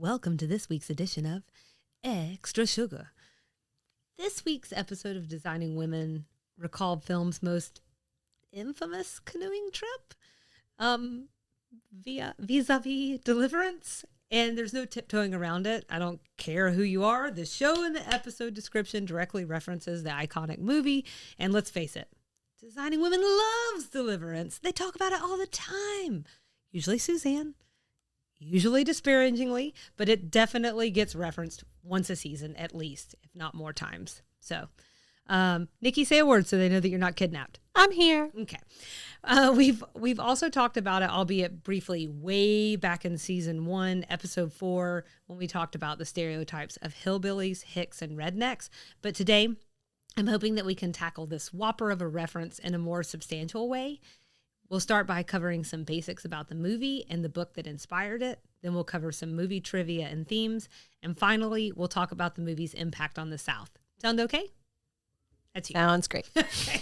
Welcome to this week's edition of Extra Sugar. This week's episode of Designing Women recalled film's most infamous canoeing trip, vis-a-vis Deliverance, and there's no tiptoeing around it. I don't care who you are. The show and the episode description directly references the iconic movie, and let's face it, Designing Women loves Deliverance. They talk about it all the time. Usually Suzanne, usually disparagingly, but it definitely gets referenced once a season at least, if not more times. So, Nikki, say a word so they know that you're not kidnapped. I'm here. Okay. We've also talked about it, albeit briefly, way back in season 1, episode 4, when we talked about the stereotypes of hillbillies, hicks, and rednecks. But today, I'm hoping that we can tackle this whopper of a reference in a more substantial way. We'll start by covering some basics about the movie and the book that inspired it. Then we'll cover some movie trivia and themes. And finally, we'll talk about the movie's impact on the South. Sound okay? That's you. Sounds great. Okay.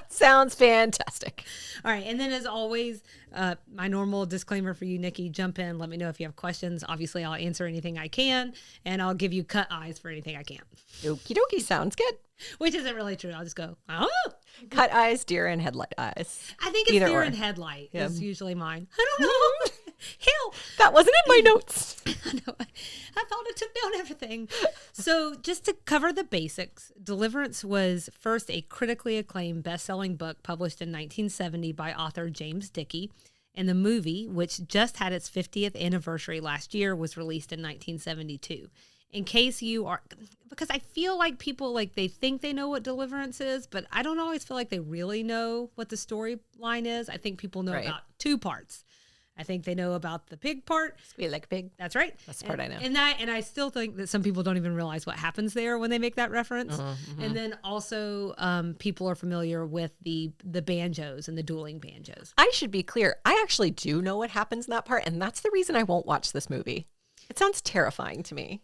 Sounds fantastic. All right. And then as always, my normal disclaimer for you, Nikki, jump in. Let me know if you have questions. Obviously, I'll answer anything I can, and I'll give you cut eyes for anything I can. Okie dokie. Sounds good. Which isn't really true. I'll just go, oh. Cut eyes, deer, and headlight eyes. I think it's deer and headlight is usually mine. I don't know. Hell. That wasn't in my notes. I know. I thought it took down everything. So just to cover the basics, Deliverance was first a critically acclaimed best-selling book published in 1970 by author James Dickey. And the movie, which just had its 50th anniversary last year, was released in 1972. In case you are, because I feel like people, like, they think they know what Deliverance is, but I don't always feel like they really know what the storyline is. I think people know about two parts. I think they know about the pig part. Squeal like a pig. That's right. That's the part I know. And I still think that some people don't even realize what happens there when they make that reference. And then also people are familiar with the banjos and the dueling banjos. I should be clear. I actually do know what happens in that part, and that's the reason I won't watch this movie. It sounds terrifying to me.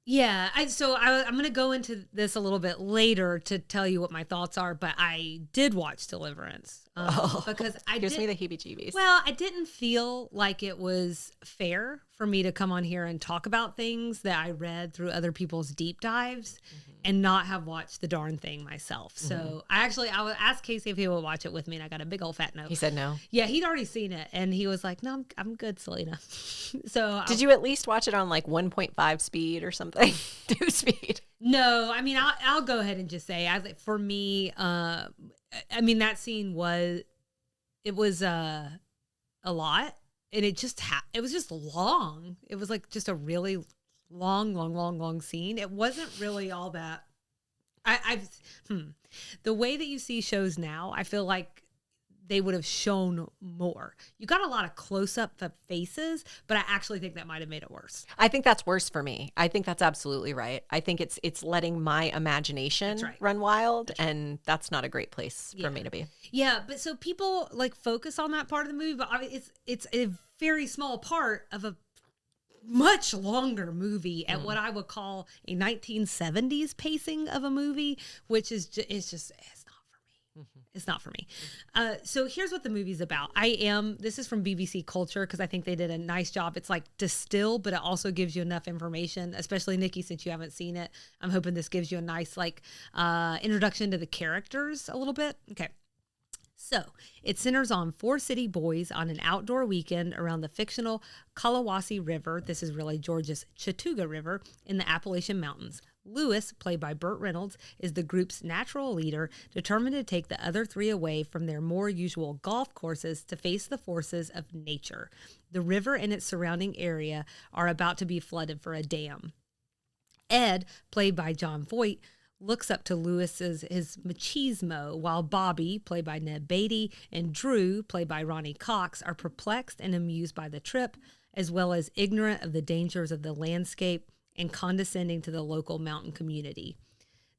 Yeah, I'm going to go into this a little bit later to tell you what my thoughts are, but I did watch Deliverance because gives me the heebie-jeebies. Well, I didn't feel like it was fair for me to come on here and talk about things that I read through other people's deep dives and not have watched the darn thing myself. So I asked Casey if he would watch it with me, and I got a big old fat no. He said no. Yeah, he'd already seen it, and he was like, "No, I'm good, Salina." So did you at least watch it on like 1.5 speed or something? 2 speed? No, I mean, I'll go ahead and just say, for me, I mean, that scene was a lot, and it was just long. It was like just a really long scene. It wasn't really all that. The way that you see shows now, I feel like they would have shown more. You got a lot of close-up of faces, but I actually think that might have made it worse. I think that's worse for me. I think that's absolutely right. I think it's letting my imagination run wild, and that's not a great place for me to be. Yeah, but so people like focus on that part of the movie, but it's a very small part of a much longer movie at what I would call a 1970s pacing of a movie, which is it's not for me. So here's what the movie's about. This is from BBC Culture because I think they did a nice job. It's like distilled, but it also gives you enough information, especially Nikki, since you haven't seen it. I'm hoping this gives you a nice introduction to the characters a little bit. Okay. So it centers on 4 city boys on an outdoor weekend around the fictional Kalawasi River. This is really Georgia's Chattooga River in the Appalachian Mountains. Lewis, played by Burt Reynolds, is the group's natural leader, determined to take the other 3 away from their more usual golf courses to face the forces of nature. The river and its surrounding area are about to be flooded for a dam. Ed, played by John Voight, looks up to his machismo, while Bobby, played by Ned Beatty, and Drew, played by Ronnie Cox, are perplexed and amused by the trip, as well as ignorant of the dangers of the landscape and condescending to the local mountain community.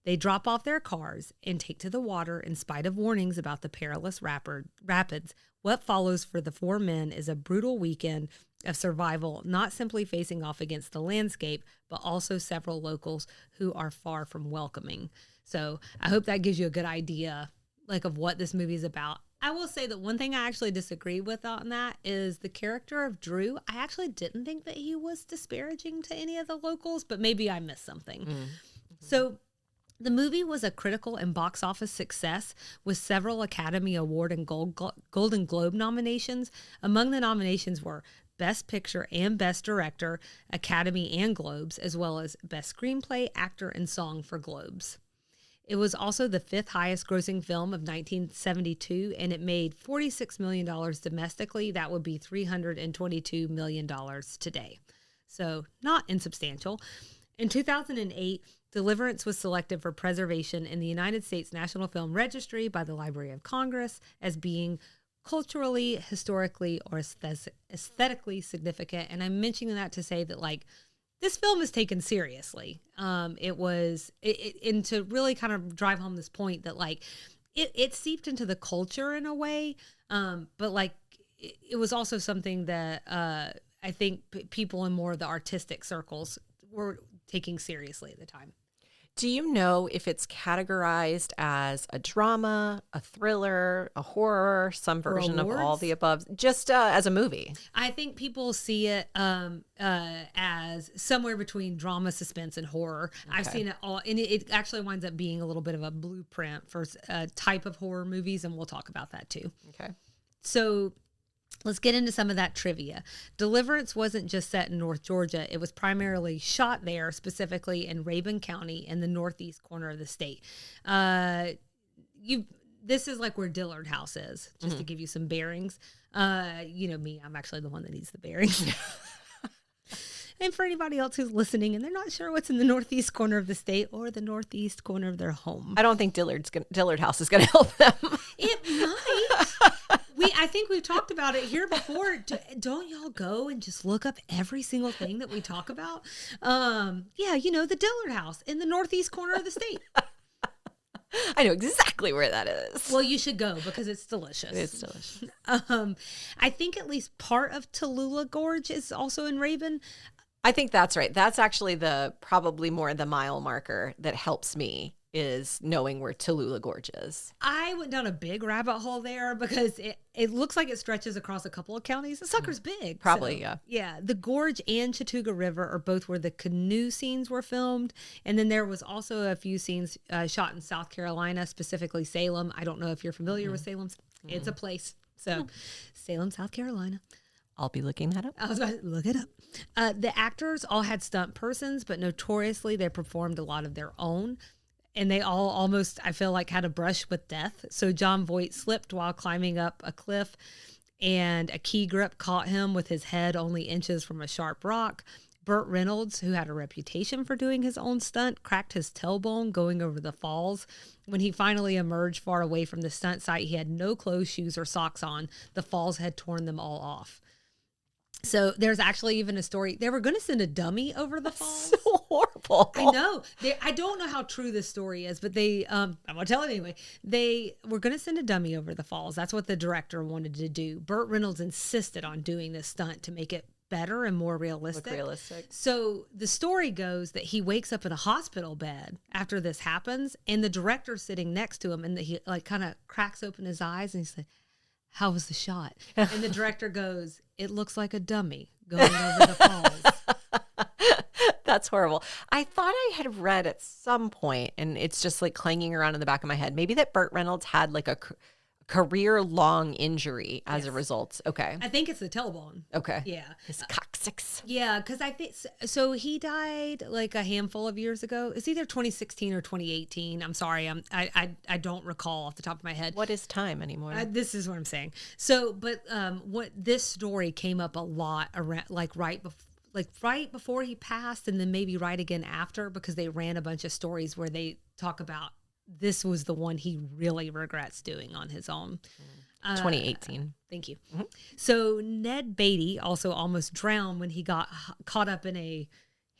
They drop off their cars and take to the water in spite of warnings about the perilous rapids. What follows for the 4 men is a brutal weekend of survival, not simply facing off against the landscape, but also several locals who are far from welcoming. So I hope that gives you a good idea, of what this movie is about. I will say that one thing I actually disagree with on that is the character of Drew. I actually didn't think that he was disparaging to any of the locals, but maybe I missed something. Mm-hmm. So the movie was a critical and box office success with several Academy Award and Golden Globe nominations. Among the nominations were Best Picture and Best Director, Academy and Globes, as well as Best Screenplay, Actor, and Song for Globes. It was also the 5th highest grossing film of 1972, and it made $46 million domestically. That would be $322 million today. So not insubstantial. In 2008, Deliverance was selected for preservation in the United States National Film Registry by the Library of Congress as being culturally, historically, or aesthetically significant. And I'm mentioning that to say that, like, this film is taken seriously. And to really kind of drive home this point that, like, it seeped into the culture in a way. But, like, it was also something that I think people in more of the artistic circles were taking seriously at the time. Do you know if it's categorized as a drama, a thriller, a horror, some version of all the above, just as a movie? I think people see it as somewhere between drama, suspense, and horror. Okay. I've seen it all, and it actually winds up being a little bit of a blueprint for a type of horror movies, and we'll talk about that too. Okay. So let's get into some of that trivia. Deliverance wasn't just set in North Georgia. It was primarily shot there, specifically in Rabun County in the northeast corner of the state. This is like where Dillard House is, just to give you some bearings. You know me, I'm actually the one that needs the bearings. And for anybody else who's listening and they're not sure what's in the northeast corner of the state or the northeast corner of their home. I don't think Dillard House is going to help them. It might. I think we've talked about it here before. Don't y'all go and just look up every single thing that we talk about? Yeah, you know, the Dillard House in the northeast corner of the state. I know exactly where that is. Well, you should go because it's delicious. It's delicious. I think at least part of Tallulah Gorge is also in Rabun. I think that's right. That's actually probably more the mile marker that helps me is knowing where Tallulah Gorge is. I went down a big rabbit hole there because it looks like it stretches across a couple of counties. The sucker's big. Probably, so, yeah. Yeah. The Gorge and Chattooga River are both where the canoe scenes were filmed. And then there was also a few scenes shot in South Carolina, specifically Salem. I don't know if you're familiar with Salem. It's a place. So Salem, South Carolina. I'll be looking that up. I was about to look it up. The actors all had stunt persons, but notoriously they performed a lot of their own. And they all almost, I feel like, had a brush with death. So John Voight slipped while climbing up a cliff, and a key grip caught him with his head only inches from a sharp rock. Burt Reynolds, who had a reputation for doing his own stunt, cracked his tailbone going over the falls. When he finally emerged far away from the stunt site, he had no clothes, shoes, or socks on. The falls had torn them all off. So there's actually even a story. They were going to send a dummy over the falls. So horrible. I know. I don't know how true this story is, but I'm going to tell it anyway. They were going to send a dummy over the falls. That's what the director wanted to do. Burt Reynolds insisted on doing this stunt to make it better and more realistic. Look realistic. So the story goes that he wakes up in a hospital bed after this happens, and the director's sitting next to him, and he like kind of cracks open his eyes, and he's like, "How was the shot?" And the director goes, "It looks like a dummy going over the falls." That's horrible. I thought I had read at some point, and it's just like clanging around in the back of my head, maybe that Burt Reynolds had like a career-long injury as a result. Okay. I think it's the tailbone. Okay. Yeah. His coccyx. Yeah, because I think, so he died like a handful of years ago. It's either 2016 or 2018. I'm sorry. I don't recall off the top of my head. What is time anymore? This is what I'm saying. So, but what this story came up a lot around, right before he passed, and then maybe right again after, because they ran a bunch of stories where they talk about this was the one he really regrets doing on his own. 2018. Thank you. Mm-hmm. So Ned Beatty also almost drowned when he got caught up in a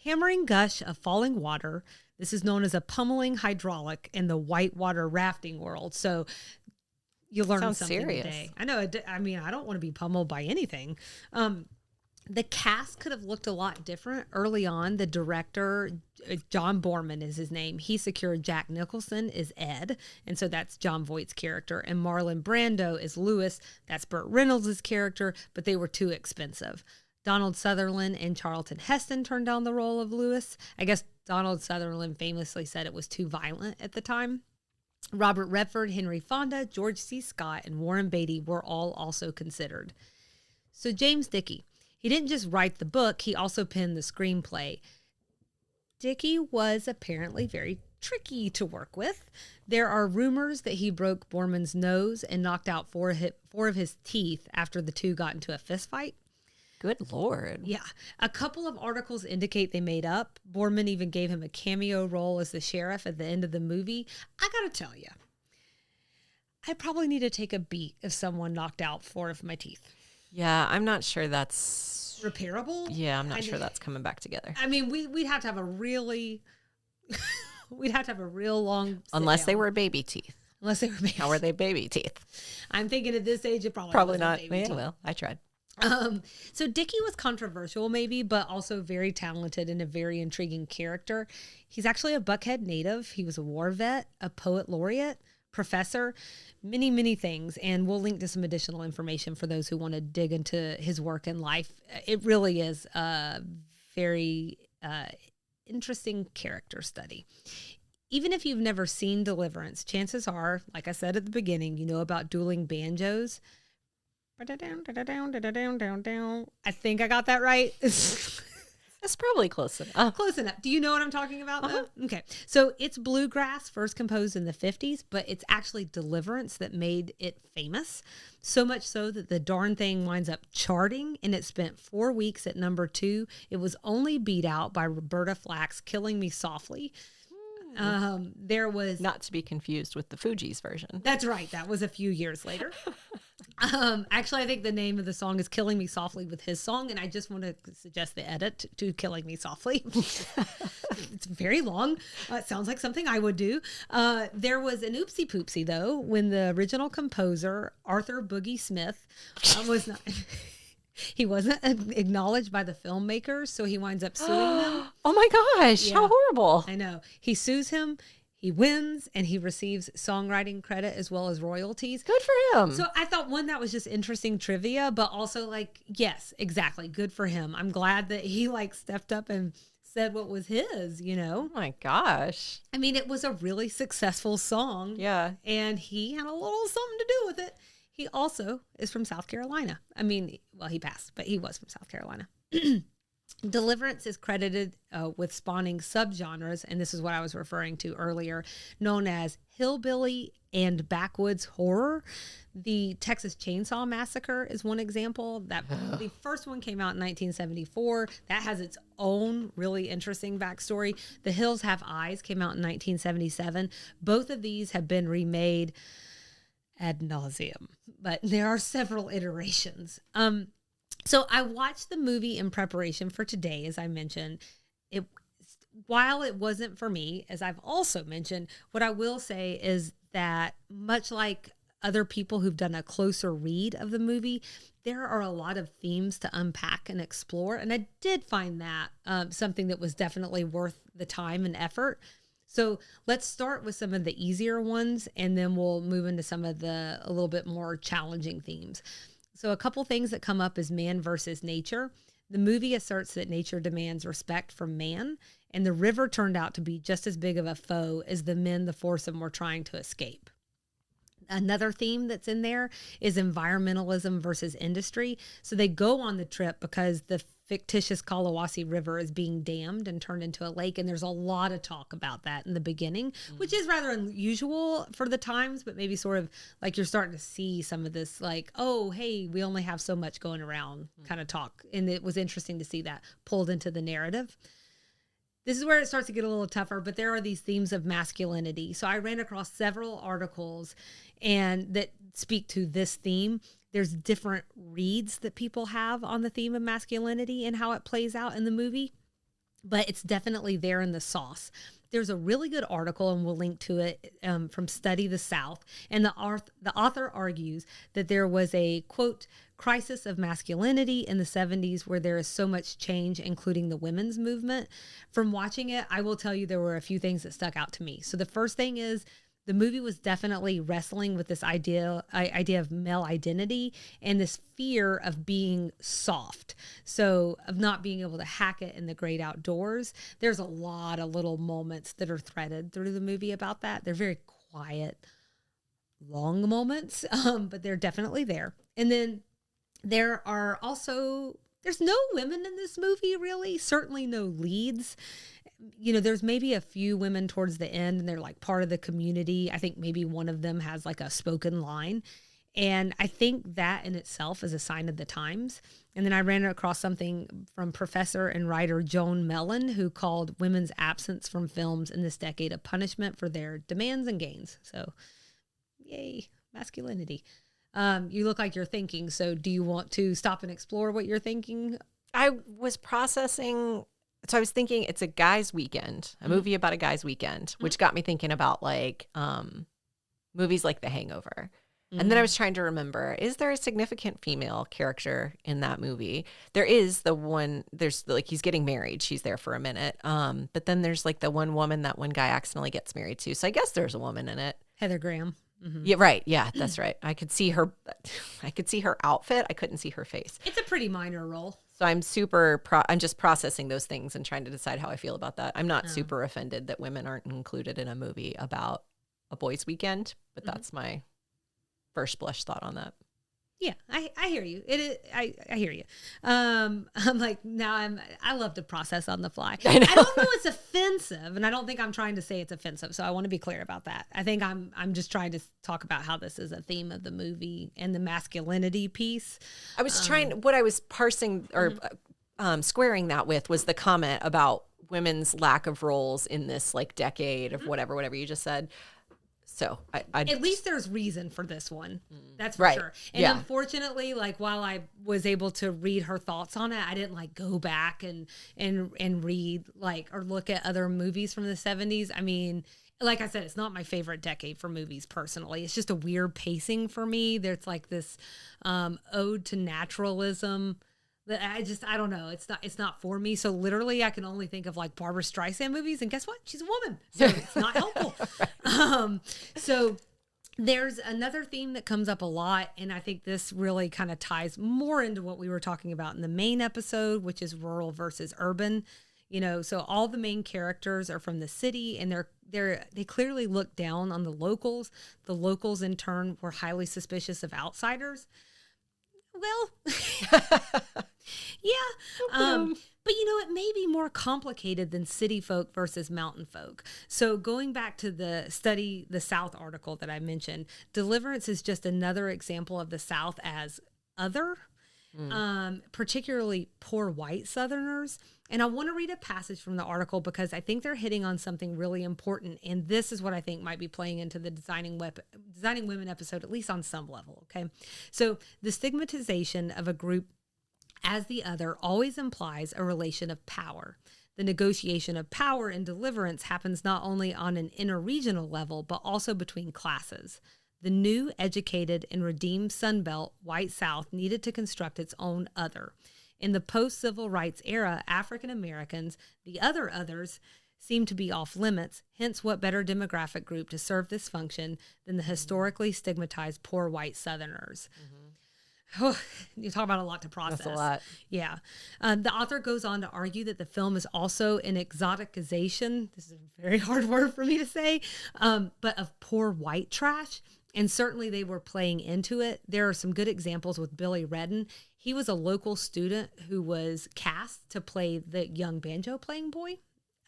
hammering gush of falling water. This is known as a pummeling hydraulic in the whitewater rafting world. So you learn something serious today. I know. I mean, I don't want to be pummeled by anything. The cast could have looked a lot different early on. The director, John Borman is his name. He secured Jack Nicholson as Ed, and so that's John Voight's character. And Marlon Brando is Lewis. That's Burt Reynolds' character, but they were too expensive. Donald Sutherland and Charlton Heston turned down the role of Lewis. I guess Donald Sutherland famously said it was too violent at the time. Robert Redford, Henry Fonda, George C. Scott, and Warren Beatty were all also considered. So James Dickey. He didn't just write the book, he also penned the screenplay. Dickey was apparently very tricky to work with. There are rumors that he broke Borman's nose and knocked out four of his teeth after the two got into a fist fight. Good Lord. Yeah. A couple of articles indicate they made up. Borman even gave him a cameo role as the sheriff at the end of the movie. I gotta tell you, I probably need to take a beat if someone knocked out four of my teeth. Yeah, I'm not sure that's repairable. Yeah, I'm not sure that's coming back together. I mean, we'd have to have a really, we'd have to have a real long. Unless they were baby teeth. Unless they were baby. How were they baby teeth? I'm thinking at this age, it probably not. Baby Yeah, teeth. well, I tried. So Dickey was controversial maybe, but also very talented and a very intriguing character. He's actually a Buckhead native. He was a war vet, a poet laureate, professor, many, many things. And we'll link to some additional information for those who want to dig into his work and life. It really is a very interesting character study. Even if you've never seen Deliverance, chances are, like I said at the beginning, you know about dueling banjos. I think I got that right. That's probably close enough. Close enough. Do you know what I'm talking about, though? Okay. So it's bluegrass, first composed in the 50s, but it's actually Deliverance that made it famous. So much so that the darn thing winds up charting, and it spent 4 weeks at number 2. It was only beat out by Roberta Flack's Killing Me Softly. There was... Not to be confused with the Fugees version. That's right. That was a few years later. Actually, I think the name of the song is Killing Me Softly with his song, and I just want to suggest the edit to Killing Me Softly. It's very long. It sounds like something I would do. There was an oopsie poopsie, though, when the original composer, Arthur Boogie Smith, was not... He wasn't acknowledged by the filmmakers, so he winds up suing them. Oh my gosh, how horrible. I know. He sues him. He wins, and he receives songwriting credit as well as royalties. Good for him. So I thought, one, that was just interesting trivia, but also, like, yes, exactly. Good for him. I'm glad that he, like, stepped up and said what was his, you know? Oh my gosh. I mean, it was a really successful song. Yeah. And he had a little something to do with it. He also is from South Carolina. I mean, well, he passed, but he was from South Carolina. Deliverance is credited with spawning subgenres, and this is what I was referring to earlier, known as hillbilly and backwoods horror. The Texas Chainsaw Massacre is one example. That the first one came out in 1974. That has its own really interesting backstory. The Hills Have Eyes came out in 1977. Both of these have been remade ad nauseum, but there are several iterations. So I watched the movie in preparation for today, as I mentioned. While it wasn't for me, as I've also mentioned, what I will say is that much like other people who've done a closer read of the movie, there are a lot of themes to unpack and explore. And I did find that something that was definitely worth the time and effort. So let's start with some of the easier ones, and then we'll move into some of the a little bit more challenging themes. So a couple things that come up is man versus nature. The movie asserts that nature demands respect from man, and the river turned out to be just as big of a foe as the men the foursome were trying to escape. Another theme that's in there is environmentalism versus industry. So they go on the trip because the fictitious Kalawasi River is being dammed and turned into a lake. And there's a lot of talk about that in the beginning, which is rather unusual for the times, but maybe sort of like you're starting to see some of this like, oh, hey, we only have so much going around kind of talk. And it was interesting to see that pulled into the narrative. This is where it starts to get a little tougher, but there are these themes of masculinity. So I ran across several articles and that speak to this theme. There's different reads that people have on the theme of masculinity and how it plays out in the movie. but it's definitely there in the sauce. There's a really good article, and we'll link to it, from Study the South. And the author argues that there was a, quote, crisis of masculinity in the 70s where there is so much change, including the women's movement. From watching it, I will tell you there were a few things that stuck out to me. So the first thing is, the movie was definitely wrestling with this idea of male identity and this fear of being soft. So of not being able to hack it in the great outdoors. There's a lot of little moments that are threaded through the movie about that. They're very quiet, long moments, but they're definitely there. And then there's no women in this movie, really. Certainly no leads. You know, there's maybe a few women towards the end, and they're like part of the community. I think maybe one of them has like a spoken line. And I think that in itself is a sign of the times. And then I ran across something from professor and writer Joan Mellon, who called women's absence from films in this decade a punishment for their demands and gains. So, yay, masculinity. You look like you're thinking. So do you want to stop and explore what you're thinking? I was processing. So I was thinking it's a guy's weekend, a movie about a guy's weekend, which got me thinking about like movies like The Hangover. And then I was trying to remember, is there a significant female character in that movie? There is there's like, he's getting married. She's there for a minute. But then there's like the one woman that one guy accidentally gets married to. So I guess there's a woman in it. Heather Graham. Mm-hmm. Yeah, right. Yeah, that's right. I could see her outfit. I couldn't see her face. It's a pretty minor role. So I'm I'm just processing those things and trying to decide how I feel about that. I'm not super offended that women aren't included in a movie about a boys' weekend, but that's my first blush thought on that. Yeah, I hear you. I hear you. I'm like, I love to process on the fly. I don't know it's offensive, and I don't think I'm trying to say it's offensive. So I want to be clear about that. I think I'm just trying to talk about how this is a theme of the movie and the masculinity piece. I was what I was parsing or squaring that with was the comment about women's lack of roles in this like decade of whatever you just said. So at least there's reason for this one. That's for right. sure. And unfortunately, like while I was able to read her thoughts on it, I didn't like go back and read like or look at other movies from the 70s. I mean, like I said, it's not my favorite decade for movies personally. It's just a weird pacing for me. There's like this ode to naturalism that I don't know. It's not for me. So literally I can only think of like Barbara Streisand movies, and guess what? She's a woman. So it's not helpful. Right. So there's another theme that comes up a lot, and I think this really kind of ties more into what we were talking about in the main episode, which is rural versus urban. You know, so all the main characters are from the city, and they clearly look down on the locals. The locals in turn were highly suspicious of outsiders. Well, yeah. But, you know, it may be more complicated than city folk versus mountain folk. So going back to the Study the South article that I mentioned, Deliverance is just another example of the South as other, particularly poor white Southerners. And I want to read a passage from the article because I think they're hitting on something really important. And this is what I think might be playing into the Designing Women episode, at least on some level. Okay. So the stigmatization of a group as the other always implies a relation of power. The negotiation of power in Deliverance happens not only on an interregional level, but also between classes. The new, educated, and redeemed Sunbelt white South needed to construct its own other. In the post-civil rights era, African Americans, the other others, seem to be off limits. Hence, what better demographic group to serve this function than the historically stigmatized poor white Southerners? Oh, you talk about a lot to process. That's a lot. Yeah. The author goes on to argue that the film is also an exoticization. This is a very hard word for me to say, but of poor white trash. And certainly they were playing into it. There are some good examples with Billy Redden. He was a local student who was cast to play the young banjo playing boy.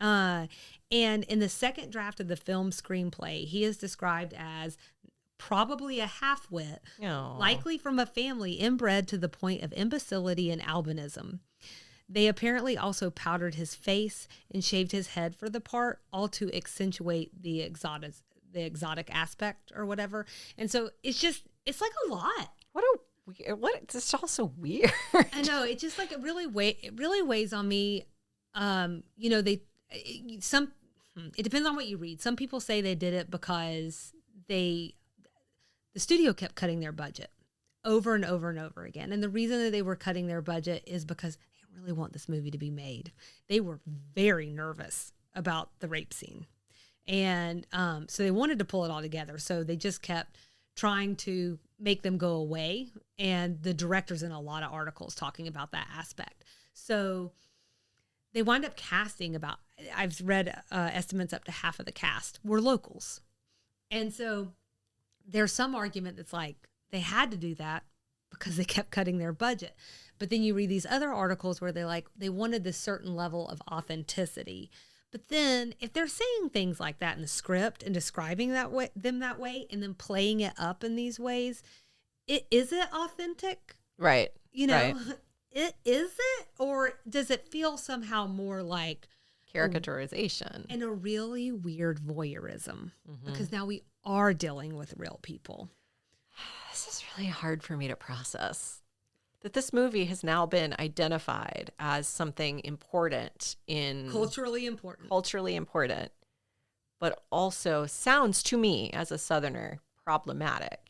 And in the second draft of the film screenplay, he is described as probably a half-wit, likely from a family inbred to the point of imbecility and albinism. They apparently also powdered his face and shaved his head for the part, all to accentuate the exotic aspect or whatever. And so it's like a lot. It's just also weird. I know, it just like it really weighs on me. you know, it depends on what you read. Some people say they did it because the studio kept cutting their budget over and over and over again. And the reason that they were cutting their budget is because they really want this movie to be made. They were very nervous about the rape scene. And so they wanted to pull it all together. So they just kept trying to make them go away. And the director's in a lot of articles talking about that aspect. So they wind up casting I've read estimates up to half of the cast were locals. And so there's some argument that's like they had to do that because they kept cutting their budget. But then you read these other articles where they wanted this certain level of authenticity. But then if they're saying things like that in the script and describing them that way and then playing it up in these ways, is it authentic? Right. You know, right. Is it? Or does it feel somehow more like caricaturization and a really weird voyeurism? Because now we are dealing with real people. This is really hard for me to process. That this movie has now been identified as something important Culturally important, but also sounds to me as a Southerner problematic.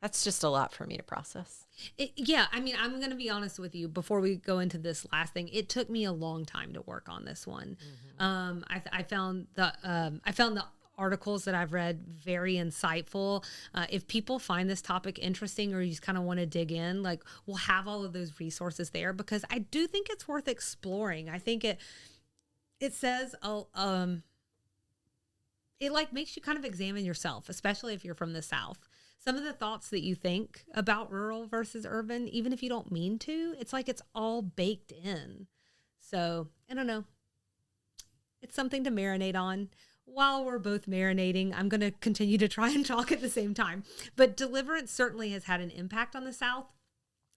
That's just a lot for me to process. Yeah, I mean, I'm going to be honest with you. Before we go into this last thing, it took me a long time to work on this one. I found the articles that I've read very insightful. If people find this topic interesting or you just kind of want to dig in, like we'll have all of those resources there because I do think it's worth exploring. I think it says it like makes you kind of examine yourself, especially if you're from the South. Some of the thoughts that you think about rural versus urban, even if you don't mean to, it's like it's all baked in. So, I don't know. It's something to marinate on. While we're both marinating, I'm going to continue to try and talk at the same time. But Deliverance certainly has had an impact on the South.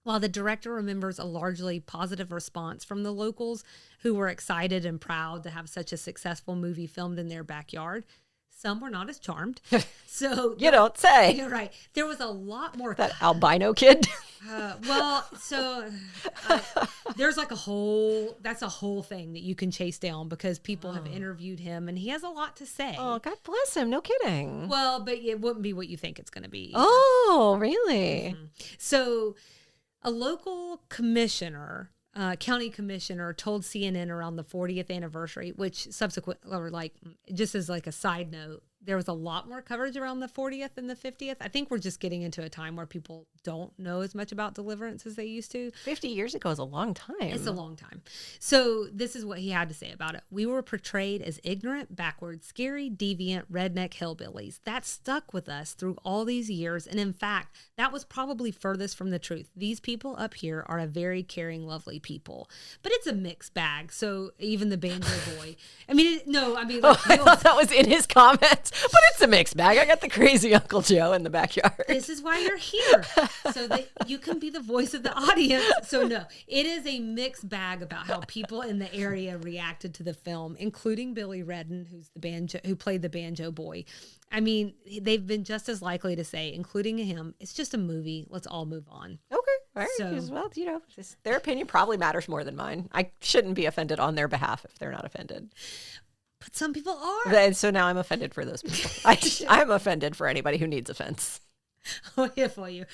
While the director remembers a largely positive response from the locals who were excited and proud to have such a successful movie filmed in their backyard, some were not as charmed. So you don't say. You're right. There was a lot more. That albino kid. There's like that's a whole thing that you can chase down because people have interviewed him and he has a lot to say. Oh, God bless him. No kidding. Well, but it wouldn't be what you think it's going to be. Oh, really? So a local commissioner, county commissioner told CNN around the 40th anniversary, which just as like a side note, there was a lot more coverage around the 40th and the 50th. I think we're just getting into a time where people don't know as much about Deliverance as they used to. 50 years ago is a long time. It's a long time. So this is what he had to say about it. We were portrayed as ignorant, backward, scary, deviant, redneck hillbillies. That stuck with us through all these years. And in fact, that was probably furthest from the truth. These people up here are a very caring, lovely people. But it's a mixed bag. So even the banjo boy. I thought that was in his comments. But it's a mixed bag. I got the crazy Uncle Joe in the backyard. This is why you're here. So that you can be the voice of the audience. So no, it is a mixed bag about how people in the area reacted to the film, including Billy Redden, who played the banjo boy. I mean, they've been just as likely to say, including him, it's just a movie. Let's all move on. Okay. All right. Well, their opinion probably matters more than mine. I shouldn't be offended on their behalf if they're not offended. But some people are. And so now I'm offended for those people. I'm offended for anybody who needs offense. Oh, yeah, for you.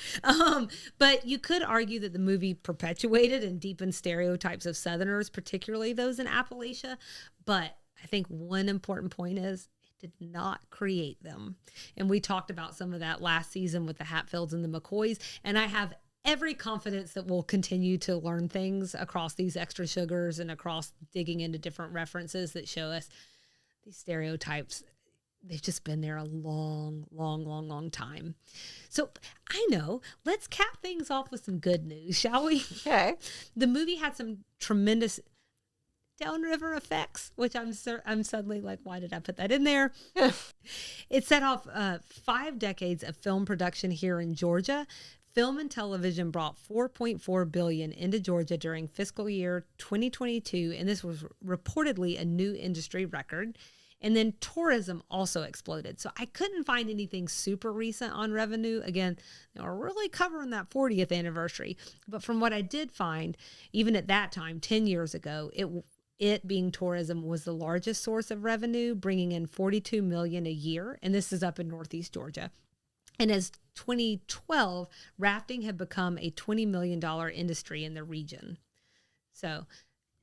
But you could argue that the movie perpetuated and deepened stereotypes of Southerners, particularly those in Appalachia. But I think one important point is it did not create them. And we talked about some of that last season with the Hatfields and the McCoys. And I have every confidence that we'll continue to learn things across these extra sugars and across digging into different references that show us these stereotypes. They've just been there a long, long, long, long time. So I know, let's cap things off with some good news, shall we? Okay. The movie had some tremendous downriver effects, which I'm suddenly like, why did I put that in there? It set off 5 decades of film production here in Georgia. Film and television brought $4.4 billion into Georgia during fiscal year 2022, and this was reportedly a new industry record. And then tourism also exploded. So I couldn't find anything super recent on revenue. Again, we're really covering that 40th anniversary. But from what I did find, even at that time, 10 years ago, it being tourism was the largest source of revenue, bringing in $42 million a year. And this is up in Northeast Georgia. And as 2012, rafting had become a $20 million industry in the region. So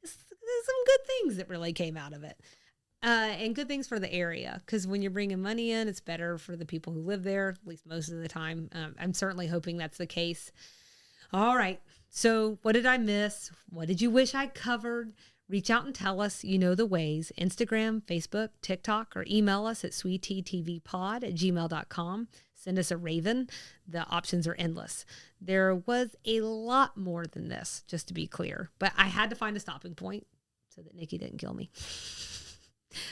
there's some good things that really came out of it. And good things for the area, because when you're bringing money in, it's better for the people who live there, at least most of the time. I'm certainly hoping that's the case. All right. So what did I miss? What did you wish I covered? Reach out and tell us. You know the ways. Instagram, Facebook, TikTok, or email us at sweetttvpod@gmail.com. Send us a raven. The options are endless. There was a lot more than this, just to be clear. But I had to find a stopping point so that Nikki didn't kill me.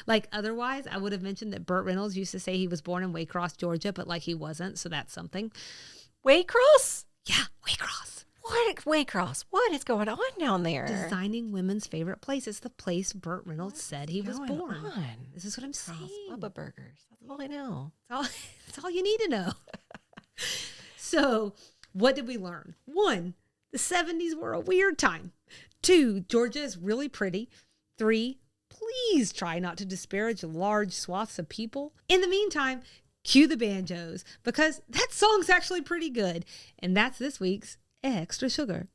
Like, otherwise, I would have mentioned that Burt Reynolds used to say he was born in Waycross, Georgia, but like he wasn't, so that's something. Waycross? Yeah, Waycross. What? Waycross? What is going on down there? Designing women's favorite place. It's the place Burt Reynolds said he was born. This is what I'm saying. Bubba Burgers. That's all I know. That's all you need to know. So, what did we learn? 1, the 70s were a weird time. 2, Georgia is really pretty. 3, please try not to disparage large swaths of people. In the meantime, cue the banjos, because that song's actually pretty good. And that's this week's Extra Sugar.